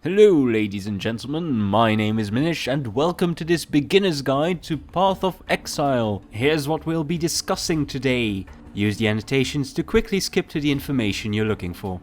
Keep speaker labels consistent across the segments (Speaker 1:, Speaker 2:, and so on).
Speaker 1: Hello ladies and gentlemen, my name is Minish and welcome to this beginner's guide to Path of Exile. Here's what we'll be discussing today. Use the annotations to quickly skip to the information you're looking for.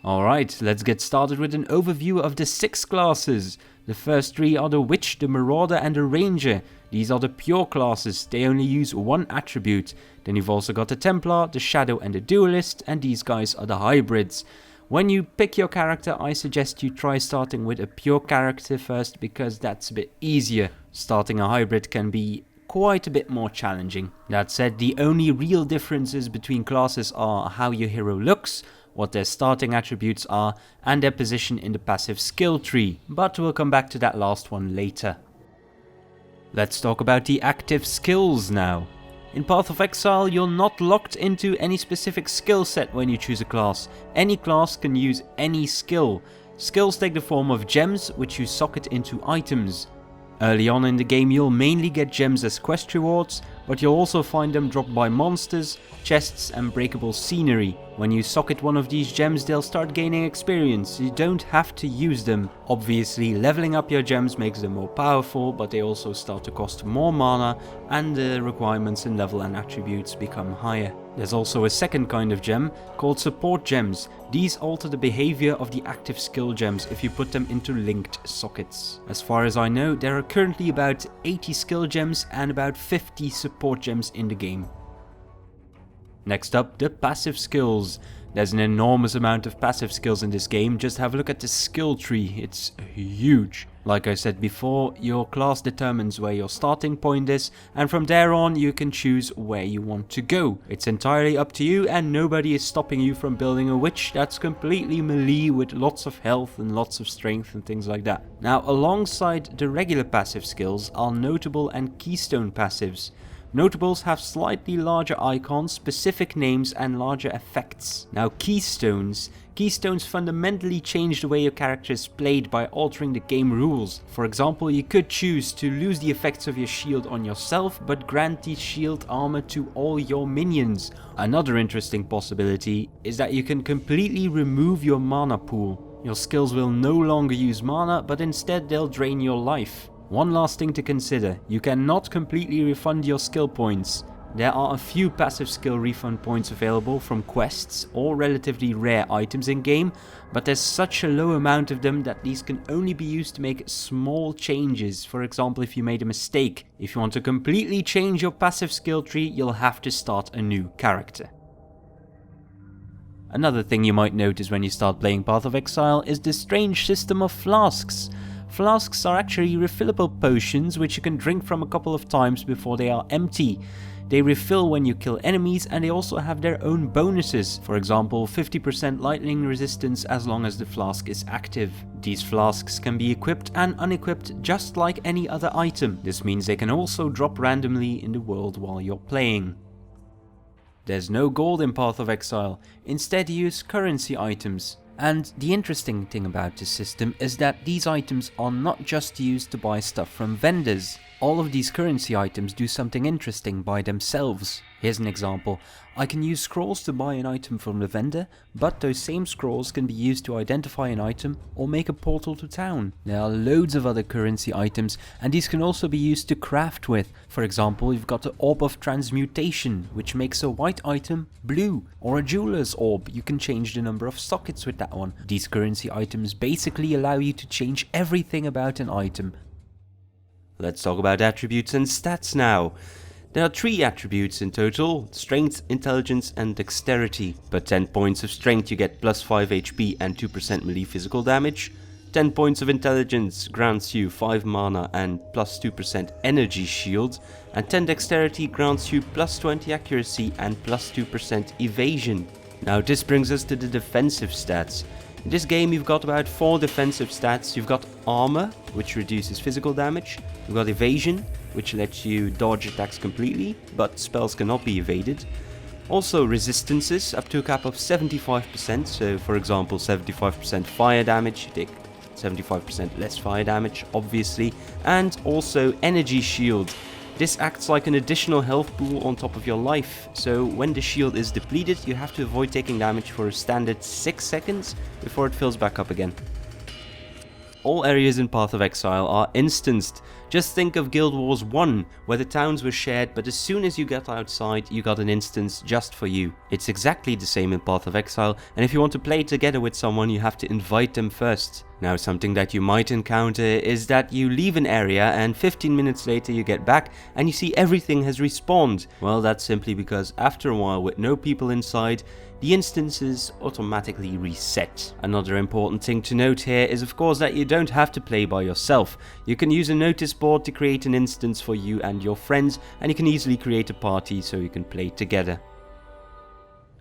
Speaker 1: Alright, let's get started with an overview of the 6 classes. The first 3 are the Witch, the Marauder and the Ranger. These are the pure classes, they only use one attribute. Then you've also got the Templar, the Shadow and the Duelist, and these guys are the hybrids. When you pick your character, I suggest you try starting with a pure character first because that's a bit easier. Starting a hybrid can be quite a bit more challenging. That said, the only real differences between classes are how your hero looks, what their starting attributes are, and their position in the passive skill tree, but we'll come back to that last one later. Let's talk about the active skills now. In Path of Exile, you're not locked into any specific skill set when you choose a class. Any class can use any skill. Skills take the form of gems, which you socket into items. Early on in the game, you'll mainly get gems as quest rewards, but you'll also find them dropped by monsters, chests and breakable scenery. When you socket one of these gems, they'll start gaining experience. You don't have to use them. Obviously, leveling up your gems makes them more powerful, but they also start to cost more mana and the requirements in level and attributes become higher. There's also a second kind of gem called support gems. These alter the behavior of the active skill gems if you put them into linked sockets. As far as I know, there are currently about 80 skill gems and about 50 support gems in the game. Next up, the passive skills. There's an enormous amount of passive skills in this game, just have a look at the skill tree, it's huge. Like I said before, your class determines where your starting point is, and from there on you can choose where you want to go. It's entirely up to you and nobody is stopping you from building a witch that's completely melee with lots of health and lots of strength and things like that. Now, alongside the regular passive skills are notable and keystone passives. Notables have slightly larger icons, specific names and larger effects. Now keystones fundamentally change the way your character is played by altering the game rules. For example, you could choose to lose the effects of your shield on yourself but grant the shield armor to all your minions. Another interesting possibility is that you can completely remove your mana pool. Your skills will no longer use mana, but instead they'll drain your life. One last thing to consider, you cannot completely refund your skill points. There are a few passive skill refund points available from quests or relatively rare items in game, but there's such a low amount of them that these can only be used to make small changes. For example, if you made a mistake. If you want to completely change your passive skill tree, you'll have to start a new character. Another thing you might notice when you start playing Path of Exile is the strange system of flasks. Flasks are actually refillable potions which you can drink from a couple of times before they are empty. They refill when you kill enemies and they also have their own bonuses. For example, 50% lightning resistance as long as the flask is active. These flasks can be equipped and unequipped just like any other item. This means they can also drop randomly in the world while you're playing. There's no gold in Path of Exile, instead use currency items. And the interesting thing about this system is that these items are not just used to buy stuff from vendors. All of these currency items do something interesting by themselves. Here's an example. I can use scrolls to buy an item from the vendor, but those same scrolls can be used to identify an item or make a portal to town. There are loads of other currency items and these can also be used to craft with. For example, you've got the Orb of Transmutation, which makes a white item blue, or a Jeweler's Orb. You can change the number of sockets with that one. These currency items basically allow you to change everything about an item. Let's talk about attributes and stats now. There are 3 attributes in total: strength, intelligence and dexterity. Per 10 points of strength you get plus 5 HP and 2% melee physical damage. 10 points of intelligence grants you 5 mana and plus 2% energy shield. And 10 dexterity grants you plus 20 accuracy and plus 2% evasion. Now this brings us to the defensive stats. In this game you've got about 4 defensive stats. You've got armor, which reduces physical damage. You've got evasion, which lets you dodge attacks completely, but spells cannot be evaded. Also resistances up to a cap of 75%, so for example 75% fire damage, you take 75% less fire damage obviously. And also energy shield. This acts like an additional health pool on top of your life, so when the shield is depleted you have to avoid taking damage for a standard 6 seconds before it fills back up again. All areas in Path of Exile are instanced. Just think of Guild Wars 1, where the towns were shared, but as soon as you got outside, you got an instance just for you. It's exactly the same in Path of Exile, and if you want to play together with someone, you have to invite them first. Now, something that you might encounter is that you leave an area and 15 minutes later you get back and you see everything has respawned. Well, that's simply because after a while, with no people inside, the instances automatically reset. Another important thing to note here is of course that you don't have to play by yourself. You can use a notice board to create an instance for you and your friends, and you can easily create a party so you can play together.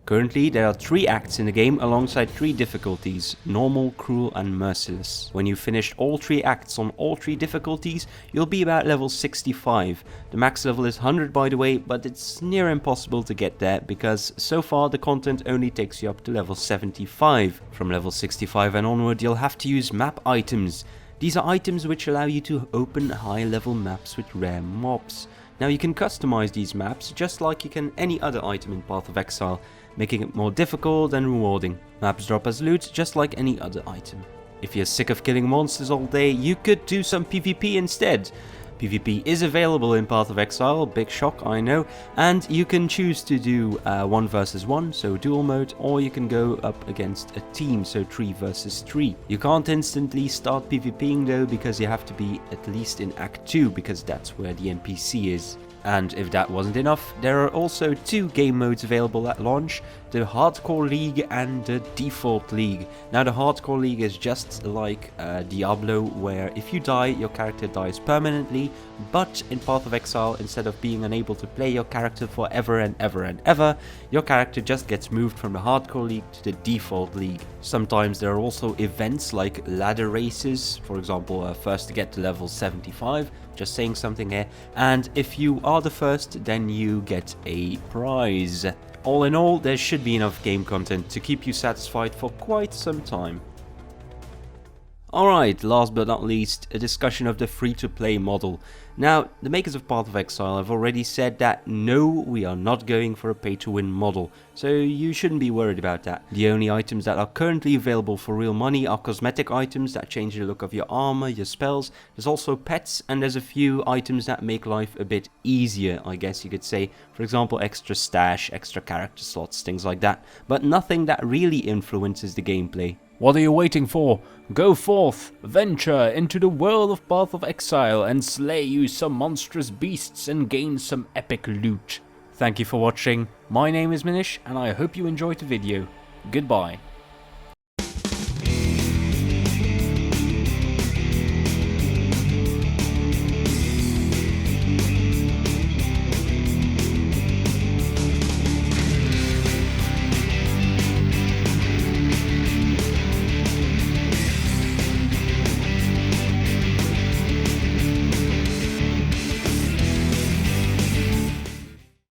Speaker 1: Currently, there are 3 acts in the game alongside 3 difficulties: normal, cruel and merciless. When you've finished all 3 acts on all 3 difficulties, you'll be about level 65. The max level is 100 by the way, but it's near impossible to get there because so far the content only takes you up to level 75. From level 65 and onward, you'll have to use map items. These are items which allow you to open high level maps with rare mobs. Now you can customize these maps just like you can any other item in Path of Exile, making it more difficult and rewarding. Maps drop as loot just like any other item. If you're sick of killing monsters all day, you could do some PvP instead. PvP is available in Path of Exile, big shock I know, and you can choose to do 1 versus 1, so duel mode, or you can go up against a team, so 3 versus 3. You can't instantly start PvPing though, because you have to be at least in Act 2, because that's where the NPC is. And if that wasn't enough, there are also 2 game modes available at launch, the Hardcore League and the Default League. Now the Hardcore League is just like Diablo, where if you die, your character dies permanently, but in Path of Exile, instead of being unable to play your character forever and ever and ever, your character just gets moved from the Hardcore League to the Default League. Sometimes there are also events like ladder races, for example, first to get to level 75, just saying something here, and if you are the first, then you get a prize. All in all, there should be enough game content to keep you satisfied for quite some time. Alright, last but not least, a discussion of the free-to-play model. Now, the makers of Path of Exile have already said that no, we are not going for a pay-to-win model, so you shouldn't be worried about that. The only items that are currently available for real money are cosmetic items that change the look of your armor, your spells. There's also pets, and there's a few items that make life a bit easier, I guess you could say. For example, extra stash, extra character slots, things like that. But nothing that really influences the gameplay.
Speaker 2: What are you waiting for? Go forth, venture into the world of Path of Exile and slay you some monstrous beasts and gain some epic loot. Thank you for watching. My name is Minish and I hope you enjoyed the video. Goodbye.